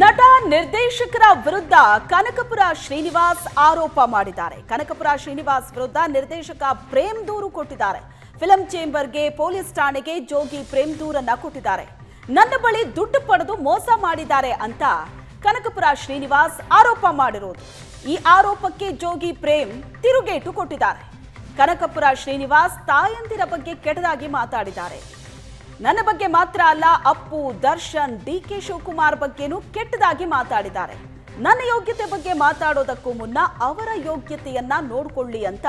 ನಟ ನಿರ್ದೇಶಕರ ವಿರುದ್ಧ ಕನಕಪುರ ಶ್ರೀನಿವಾಸ್ ಆರೋಪ ಮಾಡಿದ್ದಾರೆ. ಕನಕಪುರ ಶ್ರೀನಿವಾಸ್ ವಿರುದ್ಧ ನಿರ್ದೇಶಕ ಪ್ರೇಮ್ ದೂರು ಕೊಟ್ಟಿದ್ದಾರೆ. ಫಿಲಂ ಚೇಂಬರ್ಗೆ ಪೊಲೀಸ್ ಠಾಣೆಗೆ ಜೋಗಿ ಪ್ರೇಮ್ ದೂರನ್ನ ಕೊಟ್ಟಿದ್ದಾರೆ. ನನ್ನ ಬಳಿ ದುಡ್ಡು ಪಡೆದು ಮೋಸ ಮಾಡಿದ್ದಾರೆ ಅಂತ ಕನಕಪುರ ಶ್ರೀನಿವಾಸ್ ಆರೋಪ ಮಾಡಿರೋದು. ಈ ಆರೋಪಕ್ಕೆ ಜೋಗಿ ಪ್ರೇಮ್ ತಿರುಗೇಟು ಕೊಟ್ಟಿದ್ದಾರೆ. ಕನಕಪುರ ಶ್ರೀನಿವಾಸ್ ತಾಯಂದಿರ ಬಗ್ಗೆ ಕೆಟ್ಟದಾಗಿ ಮಾತಾಡಿದ್ದಾರೆ. ನನ್ನ ಬಗ್ಗೆ ಮಾತ್ರ ಅಲ್ಲ, ಅಪ್ಪು, ದರ್ಶನ್, ಡಿಕೆ ಶಿವಕುಮಾರ್ ಬಗ್ಗೆನೂ ಕೆಟ್ಟದಾಗಿ ಮಾತಾಡಿದ್ದಾರೆ. ನನ್ನ ಯೋಗ್ಯತೆ ಬಗ್ಗೆ ಮಾತಾಡೋದಕ್ಕೂ ಮುನ್ನ ಅವರ ಯೋಗ್ಯತೆಯನ್ನ ನೋಡ್ಕೊಳ್ಳಿ ಅಂತ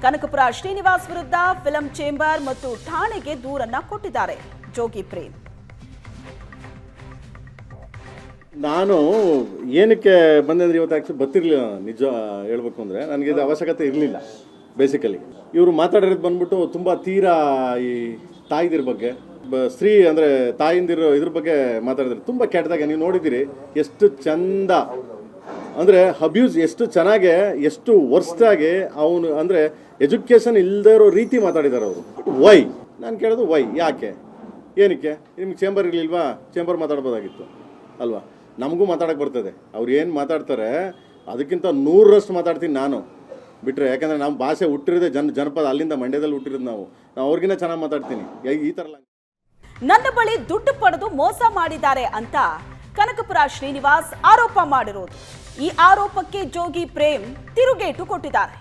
ಕನಕಪುರ ಶ್ರೀನಿವಾಸ್ ವಿರುದ್ಧ ಫಿಲಂ ಚೇಂಬರ್ ಮತ್ತು ಠಾಣೆಗೆ ದೂರನ್ನ ಕೊಟ್ಟಿದ್ದಾರೆ ಜೋಗಿ ಪ್ರೇಮ್. ನಾನು ಏನಕ್ಕೆ ಬಂದಂದ್ರೆ ಇವತ್ತು ಆ್ಯಕ್ಚುಲಿ ಗೊತ್ತಿರಲಿಲ್ಲ. ನಿಜ ಹೇಳ್ಬೇಕು ಅಂದರೆ ನನಗೆ ಇದು ಅವಶ್ಯಕತೆ ಇರಲಿಲ್ಲ. ಬೇಸಿಕಲಿ ಇವರು ಮಾತಾಡಿರೋದು ಬಂದ್ಬಿಟ್ಟು ತುಂಬ ತೀರಾ ಈ ತಾಯಿದಿರ ಬಗ್ಗೆ, ಸ್ತ್ರೀ ಅಂದರೆ ತಾಯಿಂದಿರು ಇದ್ರ ಬಗ್ಗೆ ಮಾತಾಡಿದ್ರೆ ತುಂಬ ಕೆಟ್ಟದಾಗೆ. ನೀವು ನೋಡಿದ್ದೀರಿ ಎಷ್ಟು ಚಂದ ಅಂದರೆ ಅಬ್ಯೂಸ್ ಎಷ್ಟು ಚೆನ್ನಾಗೆ, ಎಷ್ಟು ವರ್ಸ್ಟಾಗಿ ಅವನು ಅಂದರೆ ಎಜುಕೇಷನ್ ಇಲ್ಲದೆ ಇರೋ ರೀತಿ ಮಾತಾಡಿದ್ದಾರೆ ಅವರು. ವೈ ನಾನು ಕೇಳೋದು ವೈ, ಯಾಕೆ, ಏನಕ್ಕೆ? ನಿಮ್ಗೆ ಚೇಂಬರ್ ಇರಲಿಲ್ವಾ? ಚೇಂಬರ್ ಮಾತಾಡ್ಬೋದಾಗಿತ್ತು ಅಲ್ವಾ? ನಮಗೂ ಮಾತಾಡೋಕ್ಕೆ ಬರ್ತದೆ. ಅವ್ರು ಏನು ಮಾತಾಡ್ತಾರೆ ಅದಕ್ಕಿಂತ 100ರಷ್ಟು ಮಾತಾಡ್ತೀನಿ ನಾನು ಬಿಟ್ಟರೆ. ಯಾಕಂದರೆ ನಮ್ಮ ಭಾಷೆ ಹುಟ್ಟಿರೋದೇ ಜನಪದ, ಅಲ್ಲಿಂದ ಮಂಡ್ಯದಲ್ಲಿ ಹುಟ್ಟಿರೋದು ನಾವು ಅವ್ರಿಗಿನ್ನ ಚೆನ್ನಾಗಿ ಮಾತಾಡ್ತೀನಿ. ಈ ಥರ ನನ್ನ ಬಳಿ ದುಡ್ಡು ಪಡೆದು ಮೋಸ ಮಾಡಿದ್ದಾರೆ ಅಂತ ಕನಕಪುರ ಶ್ರೀನಿವಾಸ್ ಆರೋಪ ಮಾಡಿರೋದು. ಈ ಆರೋಪಕ್ಕೆ ಜೋಗಿ ಪ್ರೇಮ್ ತಿರುಗೇಟು ಕೊಟ್ಟಿದ್ದಾರೆ.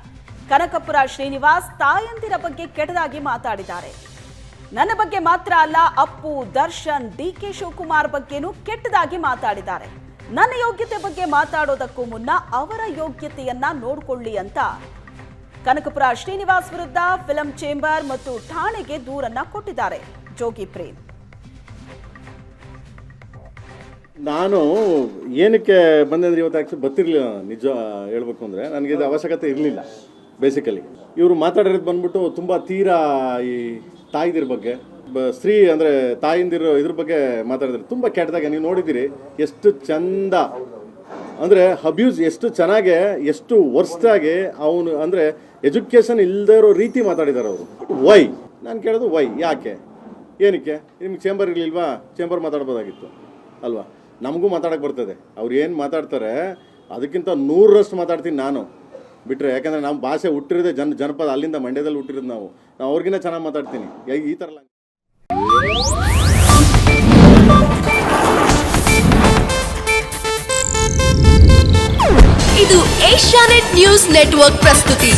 ಕನಕಪುರ ಶ್ರೀನಿವಾಸ್ ತಾಯಂದಿರ ಬಗ್ಗೆ ಕೆಟ್ಟದಾಗಿ ಮಾತಾಡಿದ್ದಾರೆ. ನನ್ನ ಬಗ್ಗೆ ಮಾತ್ರ ಅಲ್ಲ, ಅಪ್ಪು, ದರ್ಶನ್, ಡಿಕೆ ಶಿವಕುಮಾರ್ ಬಗ್ಗೆನೂ ಕೆಟ್ಟದಾಗಿ ಮಾತಾಡಿದ್ದಾರೆ. ನನ್ನ ಯೋಗ್ಯತೆ ಬಗ್ಗೆ ಮಾತಾಡೋದಕ್ಕೂ ಮುನ್ನ ಅವರ ಯೋಗ್ಯತೆಯನ್ನ ನೋಡ್ಕೊಳ್ಳಿ ಅಂತ ಕನಕಪುರ ಶ್ರೀನಿವಾಸ್ ವಿರುದ್ಧ ಫಿಲಂ ಚೇಂಬರ್ ಮತ್ತು ಠಾಣೆಗೆ ದೂರನ್ನ ಕೊಟ್ಟಿದ್ದಾರೆ ಜೋಗಿ ಪ್ರೇಮ್. ನಾನು ಏನಕ್ಕೆ ಬಂದಂದ್ರೆ ಇವತ್ತು ಆ್ಯಕ್ಚುಲಿ ಗೊತ್ತಿರಲಿಲ್ಲ. ನಿಜ ಹೇಳ್ಬೇಕು ಅಂದರೆ ನನಗೆ ಇದು ಅವಶ್ಯಕತೆ ಇರಲಿಲ್ಲ. ಬೇಸಿಕಲಿ ಇವರು ಮಾತಾಡಿರೋದು ಬಂದ್ಬಿಟ್ಟು ತುಂಬ ತೀರಾ ಈ ತಾಯಿದಿರ ಬಗ್ಗೆ, ಸ್ತ್ರೀ ಅಂದರೆ ತಾಯಿಂದಿರು ಇದ್ರ ಬಗ್ಗೆ ಮಾತಾಡಿದ್ರೆ ತುಂಬ ಕೆಟ್ಟದಾಗೆ. ನೀವು ನೋಡಿದ್ದೀರಿ ಎಷ್ಟು ಚಂದ ಅಂದರೆ ಅಬ್ಯೂಸ್ ಎಷ್ಟು ಚೆನ್ನಾಗೆ, ಎಷ್ಟು ವರ್ಸ್ಟಾಗಿ ಅವನು ಅಂದರೆ ಎಜುಕೇಷನ್ ಇಲ್ಲದೆ ಇರೋ ರೀತಿ ಮಾತಾಡಿದ್ದಾರೆ ಅವರು. ವೈ ನಾನು ಕೇಳೋದು ವೈ, ಯಾಕೆ, ಏನಕ್ಕೆ? ನಿಮ್ಗೆ ಚೇಂಬರ್ ಇರಲಿಲ್ವಾ? ಚೇಂಬರ್ ಮಾತಾಡ್ಬೋದಾಗಿತ್ತು ಅಲ್ವಾ? ನಮಗೂ ಮಾತಾಡೋಕ್ಕೆ ಬರ್ತದೆ. ಅವ್ರು ಏನು ಮಾತಾಡ್ತಾರೆ ಅದಕ್ಕಿಂತ 100ರಷ್ಟು ಮಾತಾಡ್ತೀನಿ ನಾನು ಬಿಟ್ಟರೆ. ಯಾಕಂದರೆ ನಮ್ಮ ಭಾಷೆ ಹುಟ್ಟಿರೋದೇ ಜನಪದ, ಅಲ್ಲಿಂದ ಮಂಡ್ಯದಲ್ಲಿ ಹುಟ್ಟಿರೋದು ನಾವು ಅವ್ರಿಗಿನ್ನ ಚೆನ್ನಾಗಿ ಮಾತಾಡ್ತೀನಿ. ಈ ಥರ ಇದು ಏಷ್ಯಾನೆಟ್ ನ್ಯೂಸ್ ನೆಟ್ವರ್ಕ್ ಪ್ರಸ್ತುತಿ.